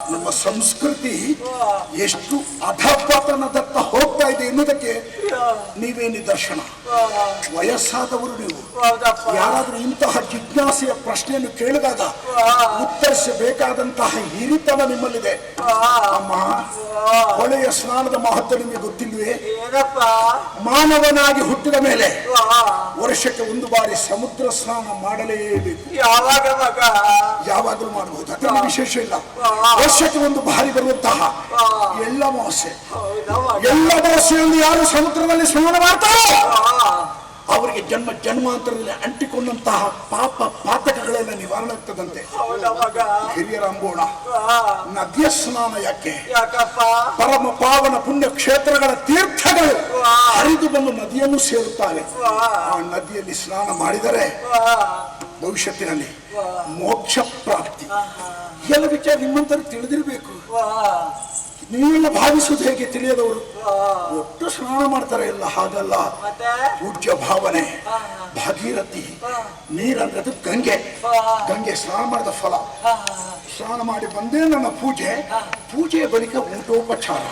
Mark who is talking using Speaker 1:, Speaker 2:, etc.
Speaker 1: ನಮ್ಮ ಸಂಸ್ಕೃತಿ ಎಷ್ಟು ಅಧಪತನದತ್ತ ಹೋಗ್ತಾ ಇದೆ ಎನ್ನುವುದಕ್ಕೆ ನೀವೇ ನಿದರ್ಶನ. ವಯಸ್ಸಾದವರು ನೀವು ಯಾರಾದ್ರೂ ಇಂತಹ ಜಿಜ್ಞಾಸೆಯ ಪ್ರಶ್ನೆಯನ್ನು ಕೇಳಿದಾಗ ಉತ್ತರಿಸಬೇಕಾದಂತಹ ಹಿರಿತನ ನಿಮ್ಮಲ್ಲಿದೆ. ಅಮ್ಮ, ಹೊಳೆಯ ಸ್ನಾನದ ಮಹತ್ವ ನಿಮಗೆ ಗೊತ್ತಿಲ್ವೇ? ಮಾನವನಾಗಿ ಹುಟ್ಟಿದ ಮೇಲೆ ವರ್ಷಕ್ಕೆ ಒಂದು ಬಾರಿ ಸಮುದ್ರ ಸ್ನಾನ ಮಾಡಲೇಬೇಕು. ಯಾವಾಗಲೂ ಮಾಡಬಹುದು, ಅದರಲ್ಲಿ ವಿಶೇಷ ಇಲ್ಲ. ವರ್ಷಕ್ಕೆ ಒಂದು ಬಾರಿ ಬರುವಂತಹ ಎಳ್ಳಮಾವಾಸ್ಯೆ, ಎಳ್ಳಮಾವಾಸ್ಯೆಯಲ್ಲಿ ಯಾರು ಸಮುದ್ರದಲ್ಲಿ ಸ್ನಾನ ಮಾಡ್ತಾರೋ ಅವರಿಗೆ ಜನ್ಮ ಜನ್ಮಾಂತರದಲ್ಲಿ ಅಂಟಿಕೊಂಡಂತಹ ಪಾಪ ಪಾತಕಗಳೆಲ್ಲ ನಿವಾರಣೆ ಆಗ್ತದಂತೆ. ಹಿರಿಯರ ಅಂಬೋಣ, ನದಿಯ ಸ್ನಾನ ಯಾಕೆ? ಪರಮ ಪಾವನ ಪುಣ್ಯ ಕ್ಷೇತ್ರಗಳ ತೀರ್ಥಗಳು ಹರಿದು ಬಂದು ನದಿಯನ್ನು ಸೇರುತ್ತಾರೆ. ಆ ನದಿಯಲ್ಲಿ ಸ್ನಾನ ಮಾಡಿದರೆ ಭವಿಷ್ಯತ್ತಿನಲ್ಲಿ ಮೋಕ್ಷ ಪ್ರಾಪ್ತಿ. ಎಲ್ಲ ವಿಚಾರ ನಿಮ್ಮಂತರು ತಿಳಿದಿರಬೇಕು. ನೀವೆಲ್ಲ ಭಾವಿಸುವುದು ಹೇಗೆ ತಿಳಿಯದವರು ಒಟ್ಟು ಸ್ನಾನ ಮಾಡ್ತಾರೆ, ಎಲ್ಲ ಹಾಗಲ್ಲ. ಪೂಜ್ಯ ಭಾವನೆ, ಭಾಗೀರಥಿ ನೀರಂದ್ರೆ ಅದು ಗಂಗೆ. ಗಂಗೆ ಸ್ನಾನ ಮಾಡಿದ ಫಲ. ಸ್ನಾನ ಮಾಡಿ ಬಂದೇ ನನ್ನ ಪೂಜೆಯ ಬಳಿಕ ಊಟೋಪಚಾರ.